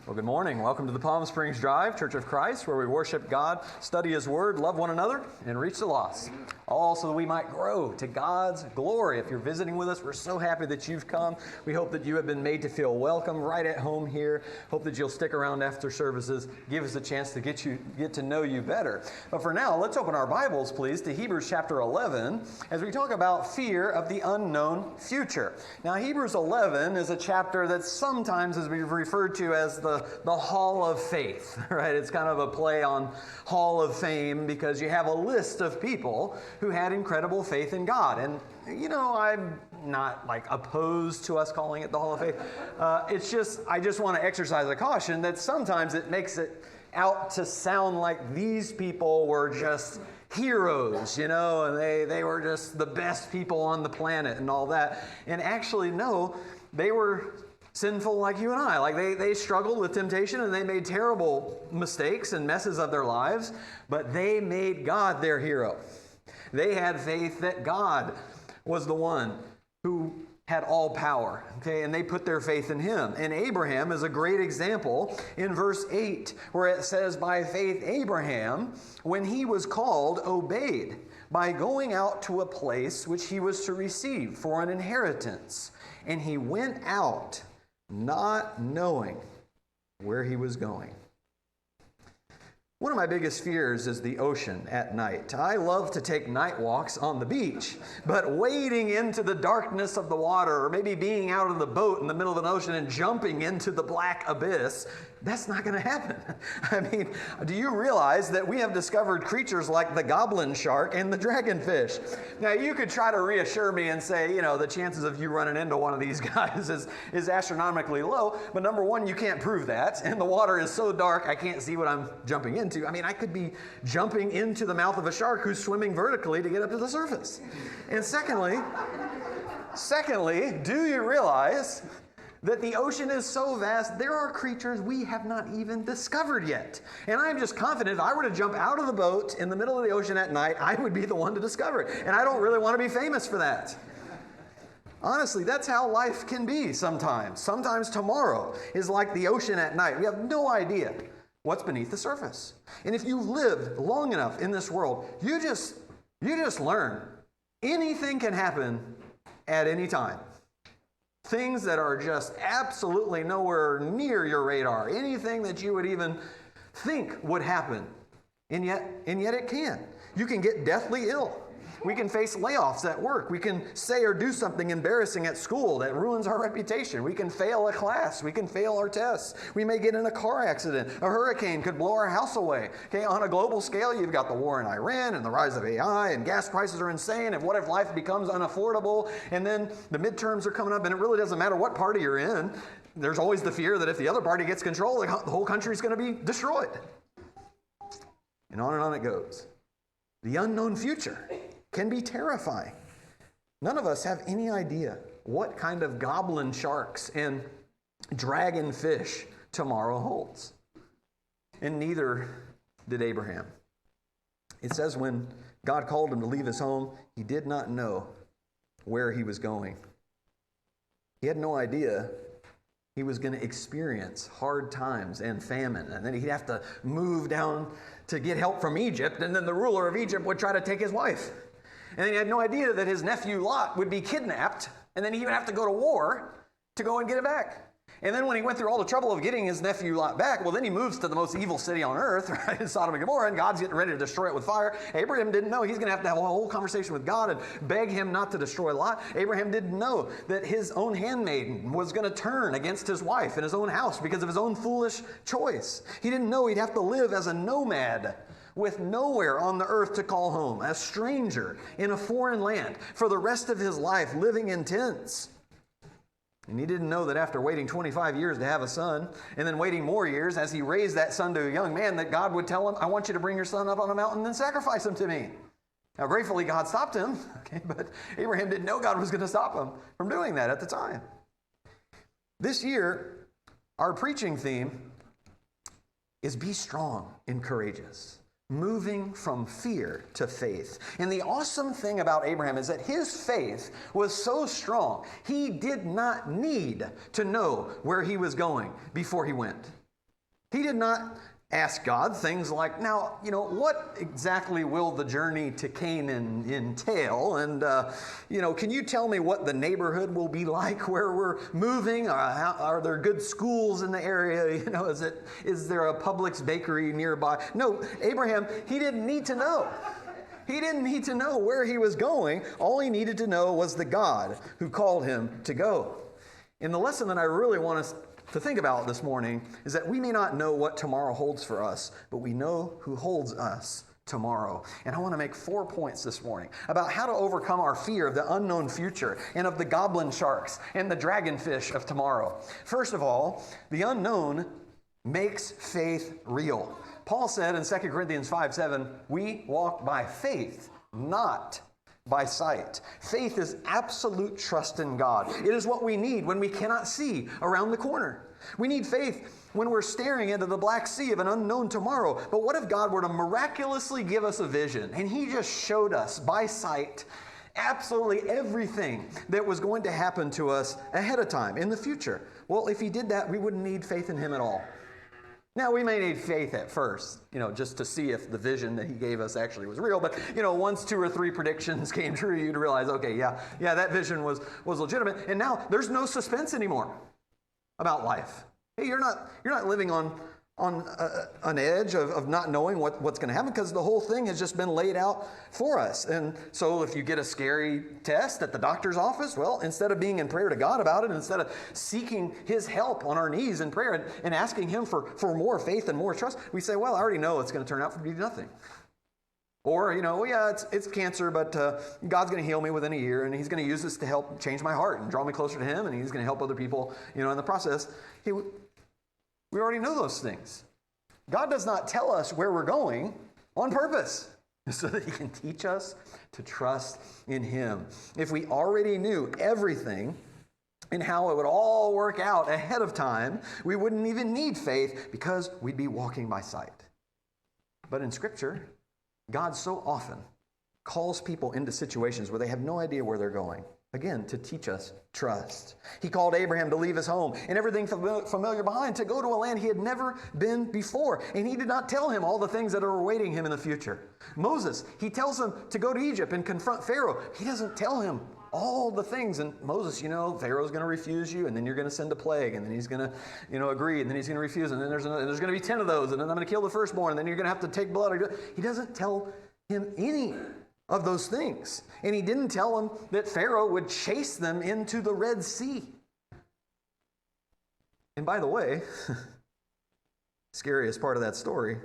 Well, good morning. Welcome to the Palm Springs Drive, Church of Christ, where we worship God, study His Word, love one another, and reach the lost. All so that we might grow to God's glory. If you're visiting with us, we're so happy that you've come. We hope that you have been made to feel welcome right at home here. Hope that you'll stick around after services. Give us a chance to get to know you better. But for now, let's open our Bibles, please, to Hebrews chapter 11 as we talk about fear of the unknown future. Now, Hebrews 11 is a chapter that sometimes is referred to as the Hall of Faith, right? It's kind of a play on Hall of Fame because you have a list of people who had incredible faith in God. And, you know, I'm not opposed to us calling it the Hall of Faith. I just want to exercise a caution that sometimes it makes it out to sound like these people were just heroes, you know, and they were just the best people on the planet and all that. And actually, no, they were sinful like you and I. Like they struggled with temptation and they made terrible mistakes and messes of their lives, but they made God their hero. They had faith that God was the one who had all power, okay, and they put their faith in Him. And Abraham is a great example in verse 8, where it says, "By faith Abraham, when he was called, obeyed, by going out to a place which he was to receive for an inheritance. And he went out, not knowing where he was going." One of my biggest fears is the ocean at night. I love to take night walks on the beach, but wading into the darkness of the water, or maybe being out in the boat in the middle of an ocean and jumping into the black abyss, that's not going to happen. I mean, do you realize that we have discovered creatures like the goblin shark and the dragonfish? Now, you could try to reassure me and say, you know, the chances of you running into one of these guys is astronomically low, but number one, you can't prove that, and the water is so dark, I can't see what I'm jumping into. I mean, I could be jumping into the mouth of a shark who's swimming vertically to get up to the surface. And secondly, do you realize that the ocean is so vast, there are creatures we have not even discovered yet. And I'm just confident if I were to jump out of the boat in the middle of the ocean at night, I would be the one to discover it. And I don't really want to be famous for that. Honestly, that's how life can be sometimes. Sometimes tomorrow is like the ocean at night. We have no idea what's beneath the surface. And if you've lived long enough in this world, you just learn anything can happen at any time. Things that are just absolutely nowhere near your radar. Anything that you would even think would happen. And yet it can. You can get deathly ill. We can face layoffs at work. We can say or do something embarrassing at school that ruins our reputation. We can fail a class. We can fail our tests. We may get in a car accident. A hurricane could blow our house away. Okay, on a global scale, you've got the war in Iran and the rise of AI and gas prices are insane. And what if life becomes unaffordable? And then the midterms are coming up and it really doesn't matter what party you're in. There's always the fear that if the other party gets control, the whole country's going to be destroyed. And on it goes. The unknown future can be terrifying. None of us have any idea what kind of goblin sharks and dragonfish tomorrow holds. And neither did Abraham. It says when God called him to leave his home, he did not know where he was going. He had no idea he was going to experience hard times and famine, and then he'd have to move down to get help from Egypt, and then the ruler of Egypt would try to take his wife. And then he had no idea that his nephew Lot would be kidnapped, and then he would have to go to war to go and get it back. And then when he went through all the trouble of getting his nephew Lot back, well, then he moves to the most evil city on earth, right, Sodom and Gomorrah, and God's getting ready to destroy it with fire. Abraham didn't know he's going to have a whole conversation with God and beg him not to destroy Lot. Abraham didn't know that his own handmaiden was going to turn against his wife in his own house because of his own foolish choice. He didn't know he'd have to live as a nomad with nowhere on the earth to call home, a stranger in a foreign land for the rest of his life, living in tents. And he didn't know that after waiting 25 years to have a son, and then waiting more years as he raised that son to a young man, that God would tell him, "I want you to bring your son up on a mountain and sacrifice him to me." Now, gratefully, God stopped him, okay, but Abraham didn't know God was going to stop him from doing that at the time. This year, our preaching theme is be strong and courageous. Moving from fear to faith. And the awesome thing about Abraham is that his faith was so strong, he did not need to know where he was going before he went. He did not ask God things like, now, what exactly will the journey to Canaan entail? And, can you tell me what the neighborhood will be like where we're moving? Are there good schools in the area? Is there a Publix bakery nearby? No, Abraham, he didn't need to know. He didn't need to know where he was going. All he needed to know was the God who called him to go. And the lesson that I really want us to think about this morning is that we may not know what tomorrow holds for us, but we know who holds us tomorrow. And I want to make 4 points this morning about how to overcome our fear of the unknown future and of the goblin sharks and the dragonfish of tomorrow. First of all, the unknown makes faith real. Paul said in 2 Corinthians 5:7, we walk by faith, not by sight. Faith is absolute trust in God. It is what we need when we cannot see around the corner. We need faith when we're staring into the black sea of an unknown tomorrow. But what if God were to miraculously give us a vision and He just showed us by sight absolutely everything that was going to happen to us ahead of time in the future? Well, if He did that, we wouldn't need faith in Him at all. Now, we may need faith at first, just to see if the vision that He gave us actually was real. But, once 2 or 3 predictions came true, you'd realize, okay, yeah, that vision was legitimate. And now there's no suspense anymore about life. Hey, you're not living on an edge of not knowing what's going to happen, because the whole thing has just been laid out for us. And so if you get a scary test at the doctor's office, well, instead of being in prayer to God about it, instead of seeking His help on our knees in prayer and asking Him for more faith and more trust, we say, well, I already know it's going to turn out to be nothing. Or, it's cancer, but God's going to heal me within a year, and He's going to use this to help change my heart and draw me closer to Him, and He's going to help other people, in the process. We already know those things. God does not tell us where we're going on purpose so that He can teach us to trust in Him. If we already knew everything and how it would all work out ahead of time, we wouldn't even need faith because we'd be walking by sight. But in Scripture, God so often calls people into situations where they have no idea where they're going. Again, to teach us trust. He called Abraham to leave his home and everything familiar behind, to go to a land he had never been before. And He did not tell him all the things that are awaiting him in the future. Moses, He tells him to go to Egypt and confront Pharaoh. He doesn't tell him all the things. And Moses, Pharaoh's going to refuse you, and then you're going to send a plague, and then he's going to, agree, and then he's going to refuse, and then there's going to be 10 of those, and then I'm going to kill the firstborn, and then you're going to have to take blood. He doesn't tell him any of those things. And He didn't tell him that Pharaoh would chase them into the Red Sea. And by the way, scariest part of that story,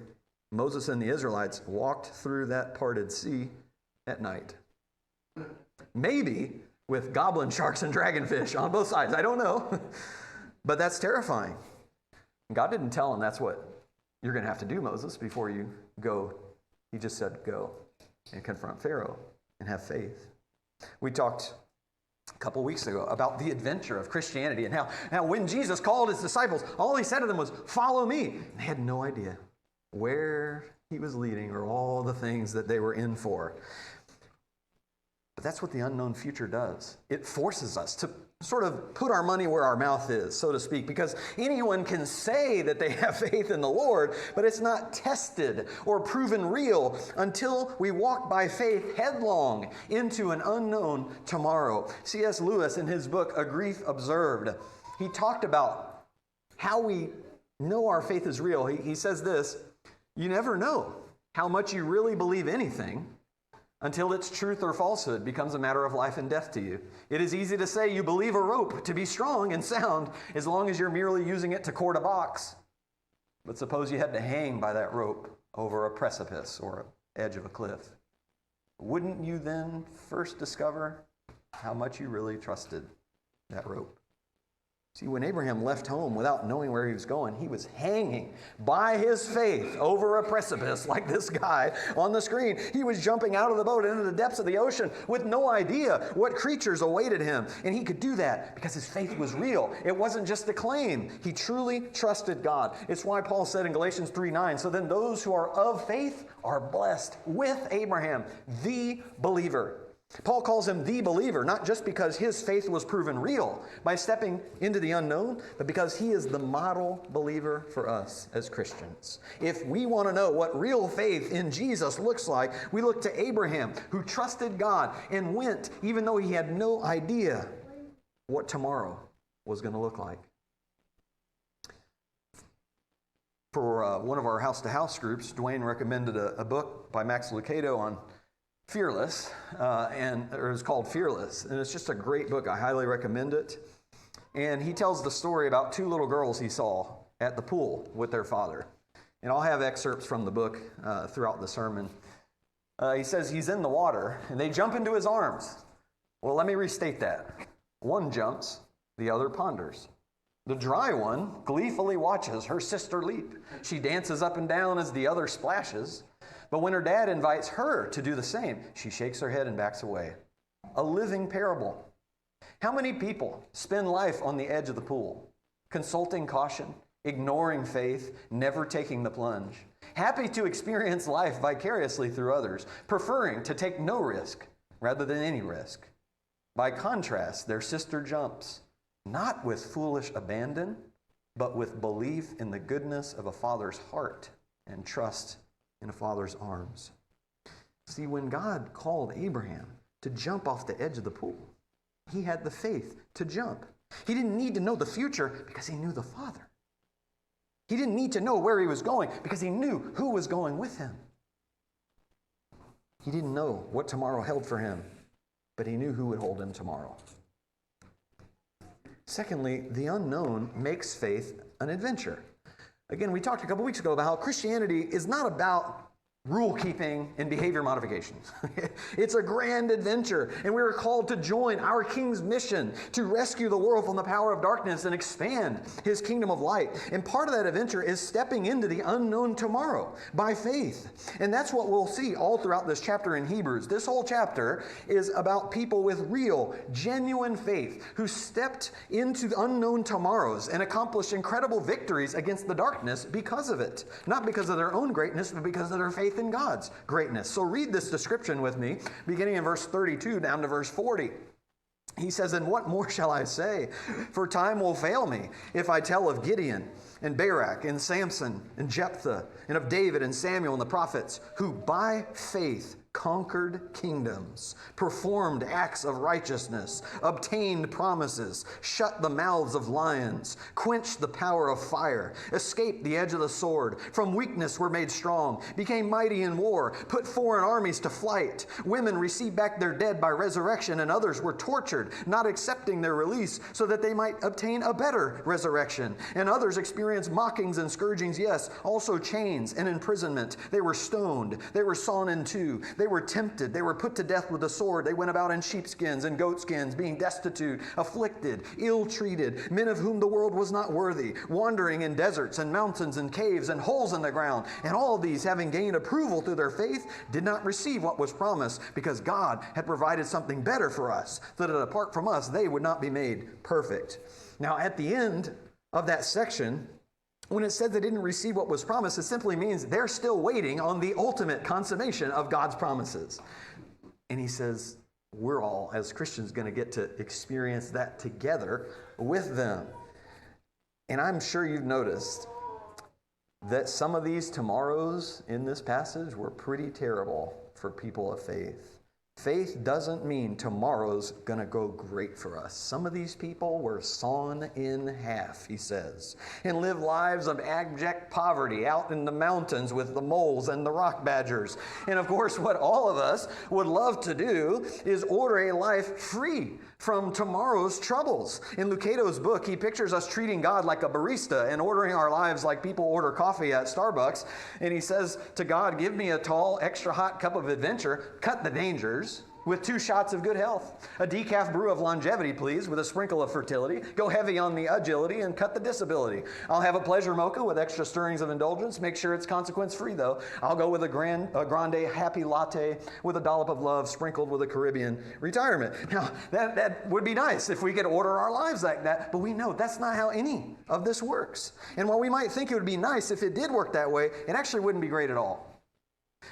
Moses and the Israelites walked through that parted sea at night. Maybe with goblin sharks and dragonfish on both sides. I don't know. But that's terrifying. God didn't tell him that's what you're going to have to do, Moses, before you go. He just said, go and confront Pharaoh and have faith. We talked a couple weeks ago about the adventure of Christianity and how when Jesus called His disciples, all He said to them was, follow me. And they had no idea where He was leading or all the things that they were in for. But that's what the unknown future does. It forces us to sort of put our money where our mouth is, so to speak, because anyone can say that they have faith in the Lord, but it's not tested or proven real until we walk by faith headlong into an unknown tomorrow. C.S. Lewis, in his book, A Grief Observed, he talked about how we know our faith is real. He says this, you never know how much you really believe anything until its truth or falsehood becomes a matter of life and death to you. It is easy to say you believe a rope to be strong and sound as long as you're merely using it to cord a box. But suppose you had to hang by that rope over a precipice or an edge of a cliff. Wouldn't you then first discover how much you really trusted that rope? See, when Abraham left home without knowing where he was going, he was hanging by his faith over a precipice like this guy on the screen. He was jumping out of the boat into the depths of the ocean with no idea what creatures awaited him. And he could do that because his faith was real. It wasn't just a claim. He truly trusted God. It's why Paul said in Galatians 3:9, so then those who are of faith are blessed with Abraham, the believer. Paul calls him the believer, not just because his faith was proven real by stepping into the unknown, but because he is the model believer for us as Christians. If we want to know what real faith in Jesus looks like, we look to Abraham, who trusted God and went even though he had no idea what tomorrow was going to look like. For one of our house-to-house groups, Dwayne recommended a book by Max Lucado on Fearless, or it's called Fearless, and it's just a great book. I highly recommend it. And he tells the story about two little girls he saw at the pool with their father. And I'll have excerpts from the book throughout the sermon. He says he's in the water, and they jump into his arms. Well, let me restate that. One jumps, the other ponders. The dry one gleefully watches her sister leap. She dances up and down as the other splashes. But when her dad invites her to do the same, she shakes her head and backs away. A living parable. How many people spend life on the edge of the pool, consulting caution, ignoring faith, never taking the plunge, happy to experience life vicariously through others, preferring to take no risk rather than any risk? By contrast, their sister jumps, not with foolish abandon, but with belief in the goodness of a father's heart and trust in a father's arms. See, when God called Abraham to jump off the edge of the pool, he had the faith to jump. He didn't need to know the future because he knew the Father. He didn't need to know where he was going because he knew who was going with him. He didn't know what tomorrow held for him, but he knew who would hold him tomorrow. Secondly, the unknown makes faith an adventure. Again, we talked a couple weeks ago about how Christianity is not about rule keeping and behavior modifications. It's a grand adventure, and we are called to join our King's mission to rescue the world from the power of darkness and expand his kingdom of light. And part of that adventure is stepping into the unknown tomorrow by faith. And that's what we'll see all throughout this chapter in Hebrews. This whole chapter is about people with real, genuine faith who stepped into the unknown tomorrows and accomplished incredible victories against the darkness because of it. Not because of their own greatness, but because of their faith in God's greatness. So read this description with me, beginning in verse 32 down to verse 40. He says, "And what more shall I say? For time will fail me if I tell of Gideon and Barak and Samson and Jephthah and of David and Samuel and the prophets, who by faith conquered kingdoms, performed acts of righteousness, obtained promises, shut the mouths of lions, quenched the power of fire, escaped the edge of the sword, from weakness were made strong, became mighty in war, put foreign armies to flight. Women received back their dead by resurrection, and others were tortured, not accepting their release, so that they might obtain a better resurrection. And others experienced mockings and scourgings, yes, also chains and imprisonment. They were stoned, they were sawn in two, they were tempted, they were put to death with the sword. They went about in sheepskins and goatskins, being destitute, afflicted, ill-treated, men of whom the world was not worthy, wandering in deserts and mountains and caves and holes in the ground. And all these, having gained approval through their faith, did not receive what was promised, because God had provided something better for us, so that apart from us, they would not be made perfect." Now, at the end of that section, when it said they didn't receive what was promised, it simply means they're still waiting on the ultimate consummation of God's promises. And he says, we're all, as Christians, going to get to experience that together with them. And I'm sure you've noticed that some of these tomorrows in this passage were pretty terrible for people of faith. Faith doesn't mean tomorrow's going to go great for us. Some of these people were sawn in half, he says, and live lives of abject poverty out in the mountains with the moles and the rock badgers. And of course, what all of us would love to do is order a life free from tomorrow's troubles. In Lucado's book, he pictures us treating God like a barista and ordering our lives like people order coffee at Starbucks. And he says to God, give me a tall, extra hot cup of adventure, cut the dangers, with 2 shots of good health. A decaf brew of longevity, please, with a sprinkle of fertility. Go heavy on the agility and cut the disability. I'll have a pleasure mocha with extra stirrings of indulgence. Make sure it's consequence-free, though. I'll go with a grande happy latte with a dollop of love sprinkled with a Caribbean retirement. Now, that would be nice if we could order our lives like that, but we know that's not how any of this works. And while we might think it would be nice if it did work that way, it actually wouldn't be great at all.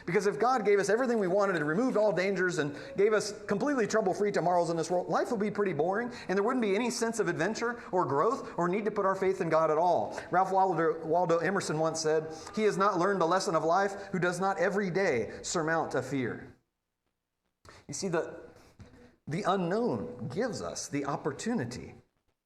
Because if God gave us everything we wanted and removed all dangers and gave us completely trouble-free tomorrows in this world, life would be pretty boring, and there wouldn't be any sense of adventure or growth or need to put our faith in God at all. Ralph Waldo Emerson once said, "He has not learned the lesson of life who does not every day surmount a fear." You see, the unknown gives us the opportunity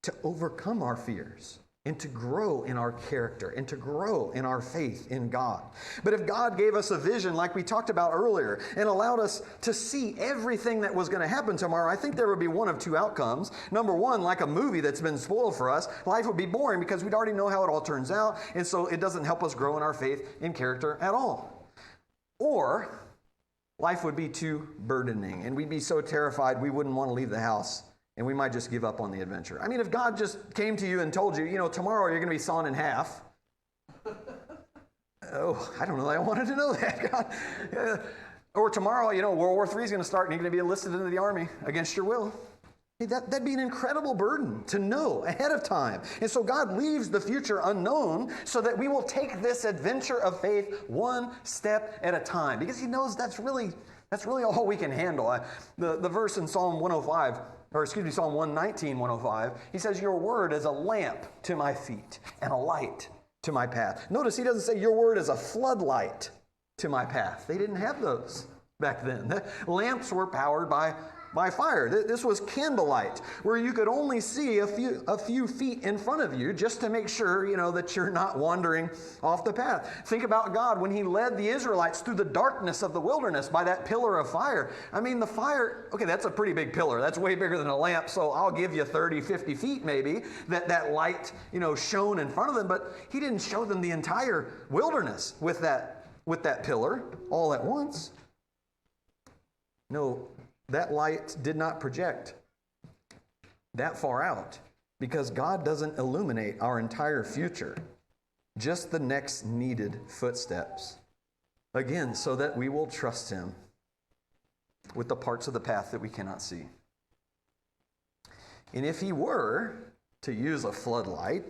to overcome our fears and to grow in our character and to grow in our faith in God. But if God gave us a vision like we talked about earlier and allowed us to see everything that was going to happen tomorrow, I think there would be one of two outcomes. Number one, like a movie that's been spoiled for us, life would be boring because we'd already know how it all turns out, and so it doesn't help us grow in our faith and character at all. Or life would be too burdening, and we'd be so terrified we wouldn't want to leave the house, and we might just give up on the adventure. I mean, if God just came to you and told you, tomorrow you're going to be sawn in half. Oh, I don't know that I wanted to know that, God. Or tomorrow, World War III is going to start, and you're going to be enlisted into the army against your will. Hey, that'd be an incredible burden to know ahead of time. And so God leaves the future unknown so that we will take this adventure of faith one step at a time, because he knows that's really all we can handle. The verse in Psalm 119, 105, he says, "Your word is a lamp to my feet and a light to my path." Notice he doesn't say your word is a floodlight to my path. They didn't have those back then. The lamps were powered by fire. This was candlelight, where you could only see a few feet in front of you just to make sure, that you're not wandering off the path. Think about God when he led the Israelites through the darkness of the wilderness by that pillar of fire. I mean, the fire, okay, that's a pretty big pillar. That's way bigger than a lamp, so I'll give you 30, 50 feet maybe, that light, shone in front of them, but he didn't show them the entire wilderness with that pillar all at once. No, that light did not project that far out, because God doesn't illuminate our entire future, just the next needed footsteps. Again, so that we will trust him with the parts of the path that we cannot see. And if he were to use a floodlight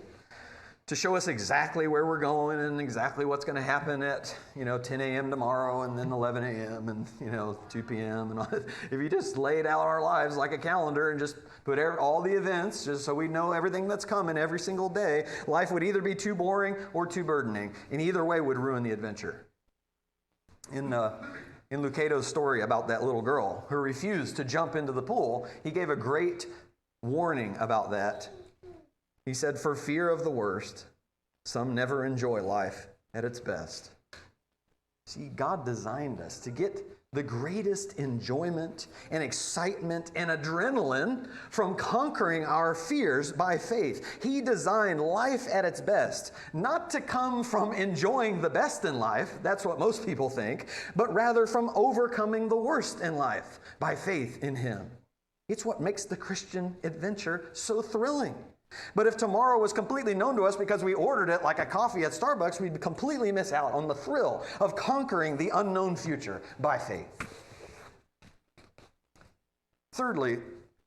to show us exactly where we're going and exactly what's going to happen at, 10 a.m. tomorrow and then 11 a.m. and, 2 p.m. and all that. If you just laid out our lives like a calendar and just put all the events just so we know everything that's coming every single day, life would either be too boring or too burdening. And either way would ruin the adventure. In Lucato's story about that little girl who refused to jump into the pool, he gave a great warning about that. He said, "For fear of the worst, some never enjoy life at its best." See, God designed us to get the greatest enjoyment and excitement and adrenaline from conquering our fears by faith. He designed life at its best, not to come from enjoying the best in life, that's what most people think, but rather from overcoming the worst in life by faith in him. It's what makes the Christian adventure so thrilling. But if tomorrow was completely known to us because we ordered it like a coffee at Starbucks, we'd completely miss out on the thrill of conquering the unknown future by faith. Thirdly,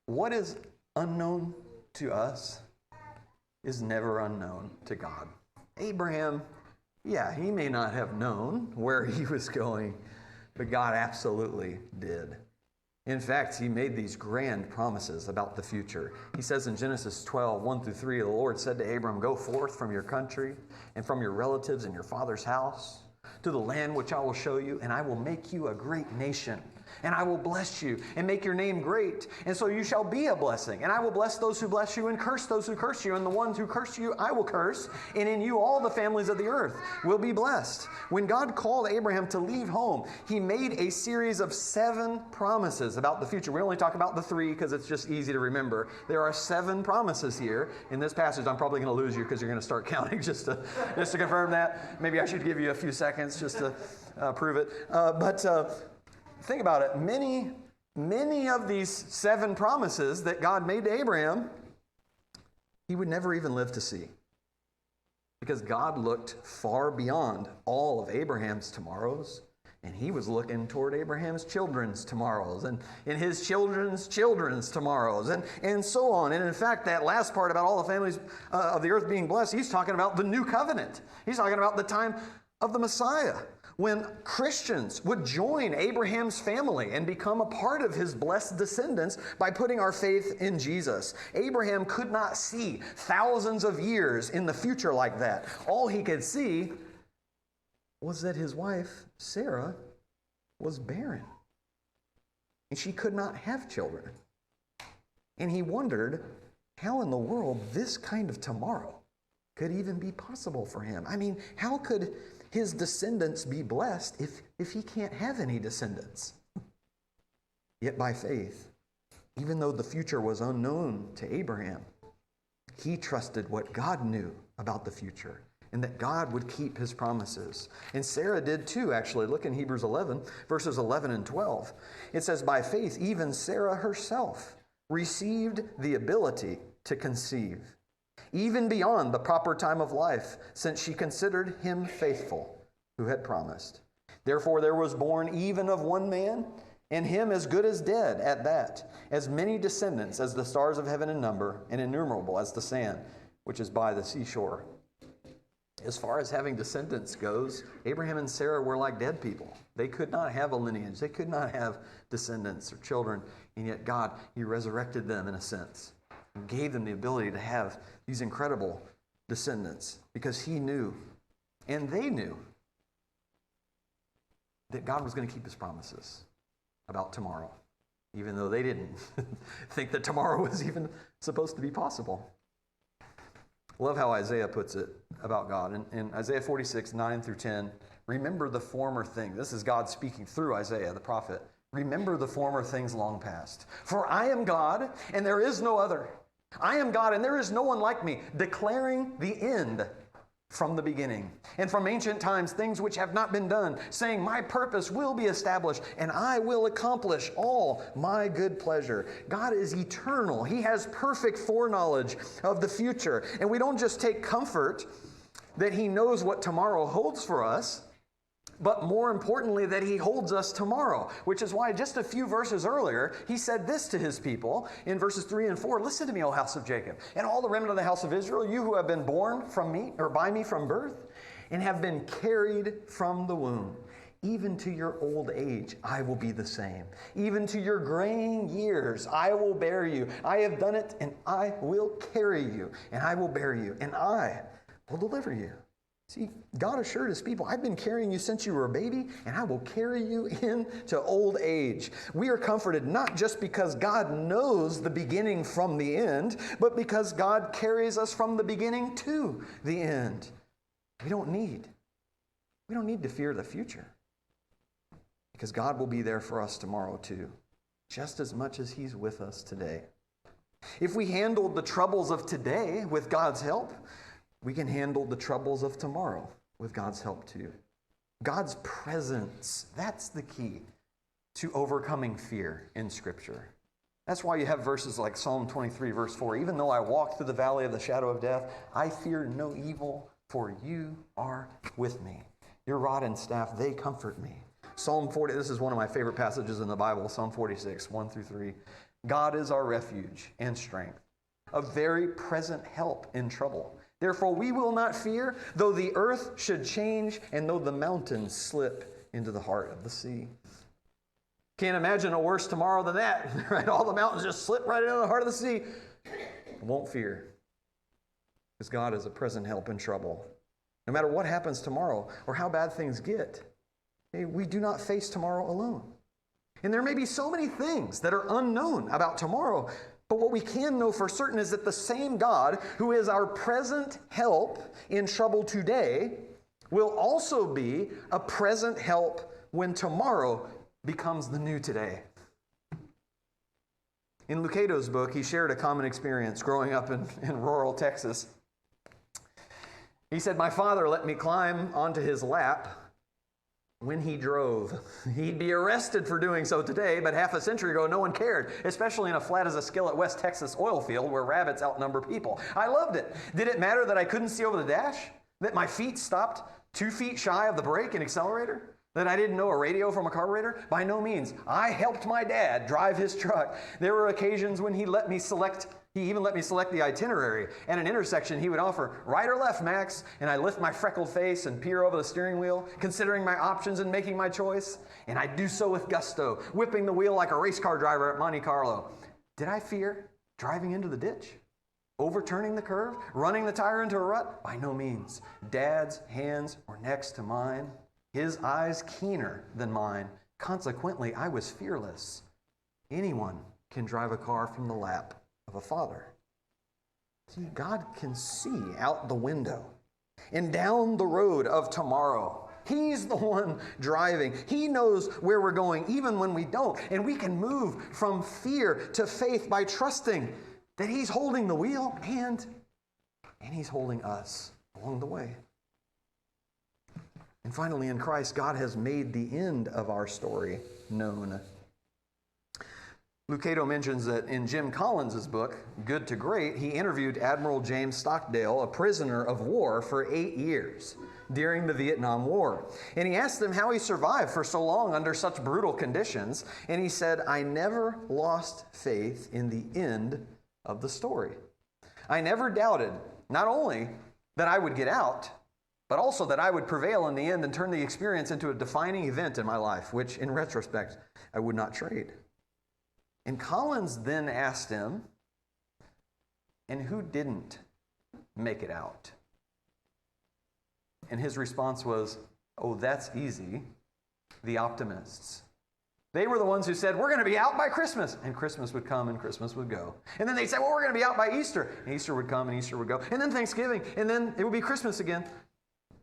what is unknown to us is never unknown to God. Abraham, he may not have known where he was going, but God absolutely did. In fact, he made these grand promises about the future. He says in Genesis 12, 1-3, the Lord said to Abram, "Go forth from your country and from your relatives and your father's house to the land which I will show you, and I will make you a great nation. And I will bless you and make your name great. And so you shall be a blessing. And I will bless those who bless you and curse those who curse you. And the ones who curse you, I will curse. And in you all the families of the earth will be blessed." When God called Abraham to leave home, he made a series of 7 promises about the future. We only talk about the 3 because it's just easy to remember. There are 7 promises here in this passage. I'm probably going to lose you because you're going to start counting just to confirm that. Maybe I should give you a few seconds just to prove it. Think about it. Many of these 7 promises that God made to Abraham, he would never even live to see. Because God looked far beyond all of Abraham's tomorrows, and he was looking toward Abraham's children's tomorrows, and his children's children's tomorrows, and so on. And in fact, that last part about all the families of the earth being blessed, he's talking about the new covenant. He's talking about the time of the Messiah, when Christians would join Abraham's family and become a part of his blessed descendants by putting our faith in Jesus. Abraham could not see thousands of years in the future like that. All he could see was that his wife, Sarah, was barren. And she could not have children. And he wondered how in the world this kind of tomorrow could even be possible for him. I mean, how could his descendants be blessed if he can't have any descendants? Yet by faith, even though the future was unknown to Abraham, he trusted what God knew about the future and that God would keep his promises. And Sarah did too, actually. Look in Hebrews 11, verses 11 and 12. It says, by faith, even Sarah herself received the ability to conceive, even beyond the proper time of life, since she considered him faithful who had promised. Therefore there was born even of one man, and him as good as dead at that, as many descendants as the stars of heaven in number, and innumerable as the sand which is by the seashore. As far as having descendants goes, Abraham and Sarah were like dead people. They could not have a lineage. They could not have descendants or children. And yet God, he resurrected them in a sense and gave them the ability to have these incredible descendants because he knew and they knew that God was going to keep his promises about tomorrow, even though they didn't think that tomorrow was even supposed to be possible. I love how Isaiah puts it about God. In Isaiah 46, 9 through 10, remember the former thing. This is God speaking through Isaiah, the prophet. Remember the former things long past. For I am God, and there is no other. I am God, and there is no one like me, declaring the end from the beginning, and from ancient times things which have not been done, saying, my purpose will be established, and I will accomplish all my good pleasure. God is eternal. He has perfect foreknowledge of the future. And we don't just take comfort that he knows what tomorrow holds for us, but more importantly, that he holds us tomorrow, which is why just a few verses earlier, he said this to his people in verses 3 and 4, listen to me, O house of Jacob, and all the remnant of the house of Israel, you who have been born from me, or by me from birth, and have been carried from the womb. Even to your old age, I will be the same. Even to your graying years, I will bear you. I have done it, and I will carry you, and I will bear you, and I will deliver you. See, God assured his people, I've been carrying you since you were a baby, and I will carry you into old age. We are comforted not just because God knows the beginning from the end, but because God carries us from the beginning to the end. We don't need to fear the future, because God will be there for us tomorrow too, just as much as he's with us today. If we handled the troubles of today with God's help, we can handle the troubles of tomorrow with God's help too. God's presence, that's the key to overcoming fear in Scripture. That's why you have verses like Psalm 23, verse 4. Even though I walk through the valley of the shadow of death, I fear no evil, for you are with me. Your rod and staff, they comfort me. Psalm 40, this is one of my favorite passages in the Bible, Psalm 46, 1 through 3. God is our refuge and strength, a very present help in trouble. Therefore, we will not fear, though the earth should change and though the mountains slip into the heart of the sea. Can't imagine a worse tomorrow than that, right? All the mountains just slip right into the heart of the sea. Won't fear, because God is a present help in trouble. No matter what happens tomorrow or how bad things get, we do not face tomorrow alone. And there may be so many things that are unknown about tomorrow, but what we can know for certain is that the same God who is our present help in trouble today will also be a present help when tomorrow becomes the new today. In Lucado's book, he shared a common experience growing up in rural Texas. He said, my father let me climb onto his lap when he drove. He'd be arrested for doing so today, but half a century ago, no one cared, especially in a flat as a skillet West Texas oil field where rabbits outnumber people. I loved it. Did it matter that I couldn't see over the dash? That my feet stopped 2 feet shy of the brake and accelerator? That I didn't know a radio from a carburetor? By no means. I helped my dad drive his truck. There were occasions when he let me select He even let me select the itinerary. At an intersection, he would offer, right or left, Max? And I lift my freckled face and peer over the steering wheel, considering my options and making my choice. And I do so with gusto, whipping the wheel like a race car driver at Monte Carlo. Did I fear driving into the ditch? Overturning the curve? Running the tire into a rut? By no means. Dad's hands were next to mine, his eyes keener than mine. Consequently, I was fearless. Anyone can drive a car from the lap of a father. See, God can see out the window and down the road of tomorrow. He's the one driving. He knows where we're going, even when we don't. And we can move from fear to faith by trusting that He's holding the wheel and He's holding us along the way. And finally, in Christ, God has made the end of our story known. Lucado mentions that in Jim Collins' book, Good to Great, he interviewed Admiral James Stockdale, a prisoner of war, for 8 years during the Vietnam War. And he asked him how he survived for so long under such brutal conditions. And he said, I never lost faith in the end of the story. I never doubted not only that I would get out, but also that I would prevail in the end and turn the experience into a defining event in my life, which in retrospect, I would not trade. And Collins then asked him, and who didn't make it out? And his response was, oh, that's easy. The optimists. They were the ones who said, we're going to be out by Christmas. And Christmas would come and Christmas would go. And then they'd say, well, we're going to be out by Easter. And Easter would come and Easter would go. And then Thanksgiving. And then it would be Christmas again.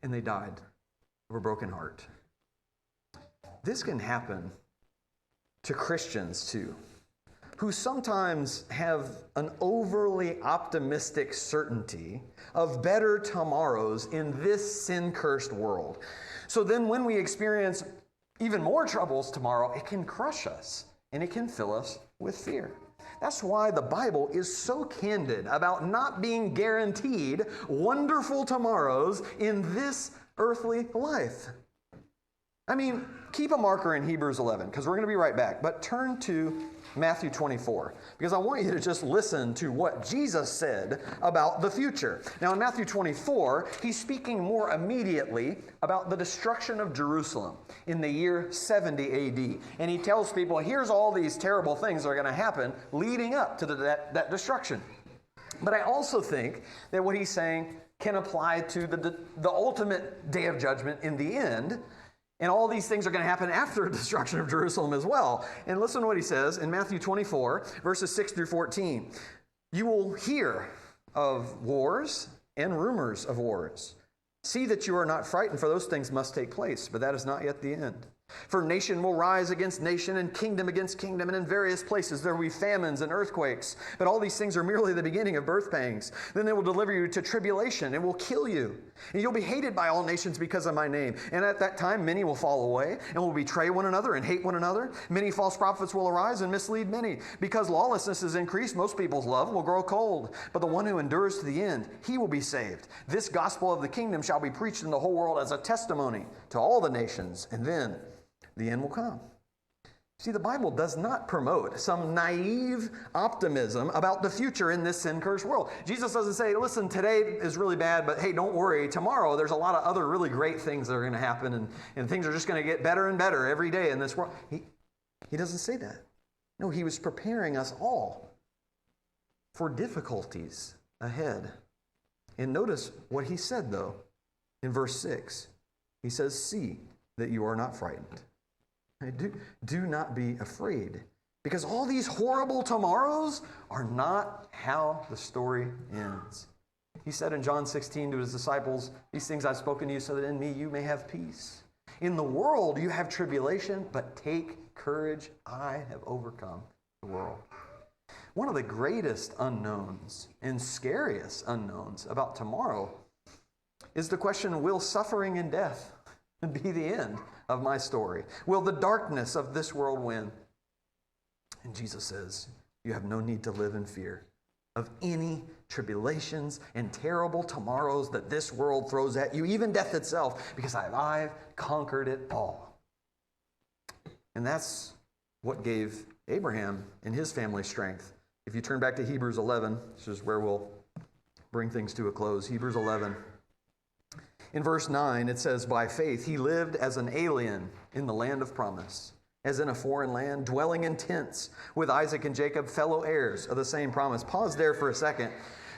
And they died of a broken heart. This can happen to Christians too, who sometimes have an overly optimistic certainty of better tomorrows in this sin-cursed world. So then when we experience even more troubles tomorrow, it can crush us and it can fill us with fear. That's why the Bible is so candid about not being guaranteed wonderful tomorrows in this earthly life. I mean, keep a marker in Hebrews 11, because we're going to be right back. But turn to Matthew 24, because I want you to just listen to what Jesus said about the future. Now, in Matthew 24, he's speaking more immediately about the destruction of Jerusalem in the year 70 AD. And he tells people, here's all these terrible things that are going to happen leading up to that destruction. But I also think that what he's saying can apply to the ultimate day of judgment in the end. And all these things are going to happen after the destruction of Jerusalem as well. And listen to what he says in Matthew 24, verses 6 through 14. You will hear of wars and rumors of wars. See that you are not frightened, for those things must take place, but that is not yet the end. For nation will rise against nation and kingdom against kingdom, and in various places there will be famines and earthquakes. But all these things are merely the beginning of birth pangs. Then they will deliver you to tribulation and will kill you. And you'll be hated by all nations because of my name. And at that time many will fall away and will betray one another and hate one another. Many false prophets will arise and mislead many. Because lawlessness is increased, most people's love will grow cold. But the one who endures to the end, he will be saved. This gospel of the kingdom shall be preached in the whole world as a testimony to all the nations. And then the end will come. See, the Bible does not promote some naive optimism about the future in this sin-cursed world. Jesus doesn't say, listen, today is really bad, but hey, don't worry. Tomorrow, there's a lot of other really great things that are going to happen, and things are just going to get better and better every day in this world. He doesn't say that. No, he was preparing us all for difficulties ahead. And notice what he said, though, in verse 6. He says, see that you are not frightened. Do not be afraid, because all these horrible tomorrows are not how the story ends. He said in John 16 to his disciples, these things I've spoken to you so that in me you may have peace. In the world you have tribulation, but take courage, I have overcome the world. One of the greatest unknowns and scariest unknowns about tomorrow is the question, will suffering and death be the end of my story? Will the darkness of this world win? And Jesus says, you have no need to live in fear of any tribulations and terrible tomorrows that this world throws at you, even death itself, because I've conquered it all. And that's what gave Abraham and his family strength If you turn back to Hebrews 11, this is where we'll bring things to a close. Hebrews 11. In verse 9, it says, by faith he lived as an alien in the land of promise, as in a foreign land, dwelling in tents with Isaac and Jacob, fellow heirs of the same promise. Pause there for a second,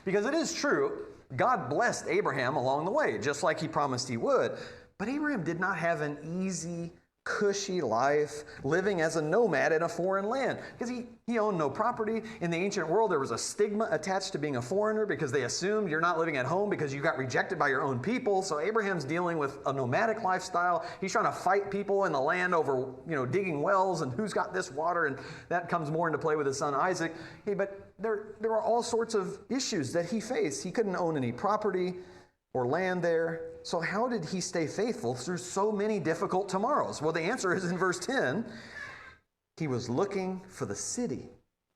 because it is true, God blessed Abraham along the way, just like he promised he would. But Abraham did not have an easy, cushy life living as a nomad in a foreign land, because he owned no property. In the ancient world, there was a stigma attached to being a foreigner because they assumed you're not living at home because you got rejected by your own people. So Abraham's dealing with a nomadic lifestyle. He's trying to fight people in the land over, digging wells and who's got this water, and that comes more into play with his son Isaac. But there are all sorts of issues that he faced. He couldn't own any property or land there. So how did he stay faithful through so many difficult tomorrows? Well, the answer is in verse 10. He was looking for the city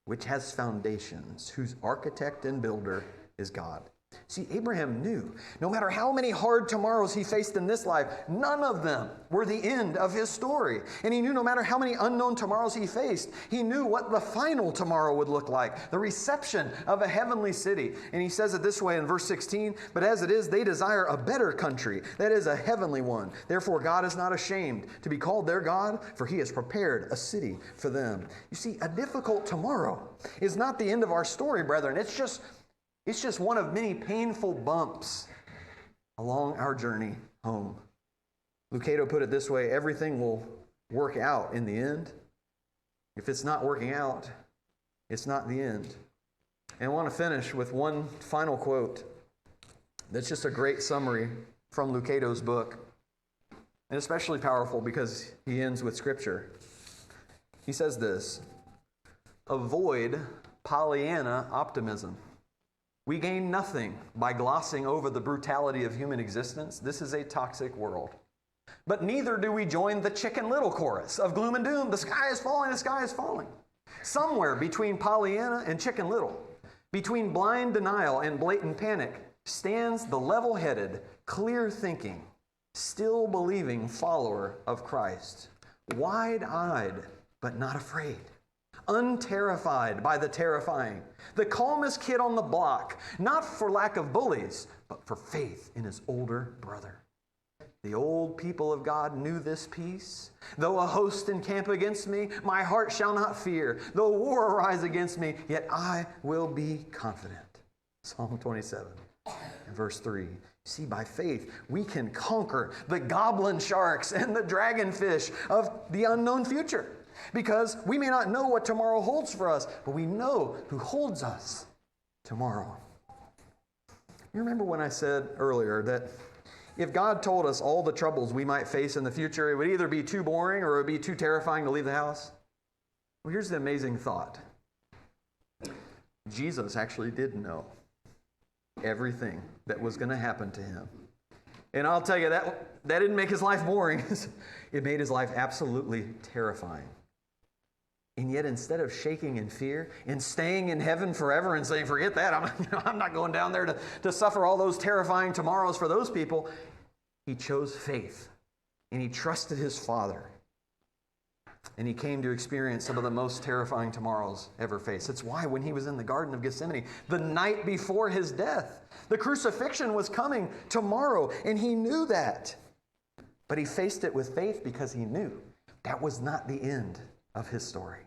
which has foundations, whose architect and builder is God. See, Abraham knew no matter how many hard tomorrows he faced in this life, none of them were the end of his story. And he knew no matter how many unknown tomorrows he faced, he knew what the final tomorrow would look like, the reception of a heavenly city. And he says it this way in verse 16, but as it is, they desire a better country, that is a heavenly one. Therefore, God is not ashamed to be called their God, for he has prepared a city for them. You see, a difficult tomorrow is not the end of our story, brethren. It's just one of many painful bumps along our journey home. Lucado put it this way, everything will work out in the end. If it's not working out, it's not the end. And I want to finish with one final quote that's just a great summary from Lucado's book, and especially powerful because he ends with Scripture. He says this, avoid Pollyanna optimism. We gain nothing by glossing over the brutality of human existence. This is a toxic world. But neither do we join the Chicken Little chorus of gloom and doom. The sky is falling, the sky is falling. Somewhere between Pollyanna and Chicken Little, between blind denial and blatant panic, stands the level-headed, clear-thinking, still believing follower of Christ. Wide-eyed, but not afraid. Unterrified by the terrifying. The calmest kid on the block, not for lack of bullies, but for faith in his older brother. The old people of God knew this peace. Though a host encamp against me, my heart shall not fear. Though war arise against me, yet I will be confident. Psalm 27 and verse 3. See, by faith, we can conquer the goblin sharks and the dragonfish of the unknown future. Because we may not know what tomorrow holds for us, but we know who holds us tomorrow. You remember when I said earlier that if God told us all the troubles we might face in the future, it would either be too boring or it would be too terrifying to leave the house? Well, here's the amazing thought. Jesus actually did know everything that was going to happen to him. And I'll tell you, that didn't make his life boring. It made his life absolutely terrifying. And yet, instead of shaking in fear and staying in heaven forever and saying, forget that, I'm not going down there to suffer all those terrifying tomorrows for those people, he chose faith and he trusted his Father. And he came to experience some of the most terrifying tomorrows ever faced. It's why when he was in the Garden of Gethsemane, the night before his death, the crucifixion was coming tomorrow, and he knew that. But he faced it with faith because he knew that was not the end of his story.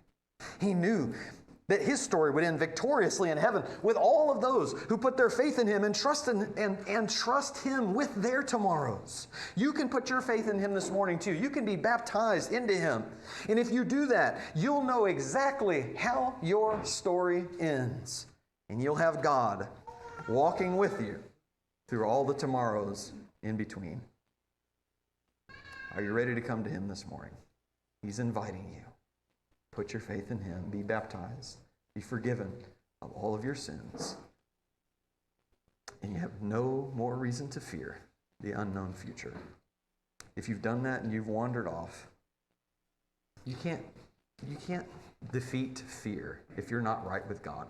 He knew that his story would end victoriously in heaven with all of those who put their faith in him and trust him with their tomorrows. You can put your faith in him this morning too. You can be baptized into him. And if you do that, you'll know exactly how your story ends. And you'll have God walking with you through all the tomorrows in between. Are you ready to come to him this morning? He's inviting you. Put your faith in him. Be baptized. Be forgiven of all of your sins. And you have no more reason to fear the unknown future. If you've done that and you've wandered off, you can't defeat fear if you're not right with God.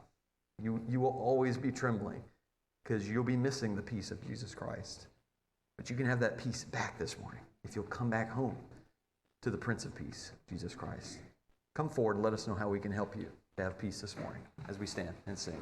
You will always be trembling because you'll be missing the peace of Jesus Christ. But you can have that peace back this morning if you'll come back home to the Prince of Peace, Jesus Christ. Come forward and let us know how we can help you. to have peace this morning as we stand and sing.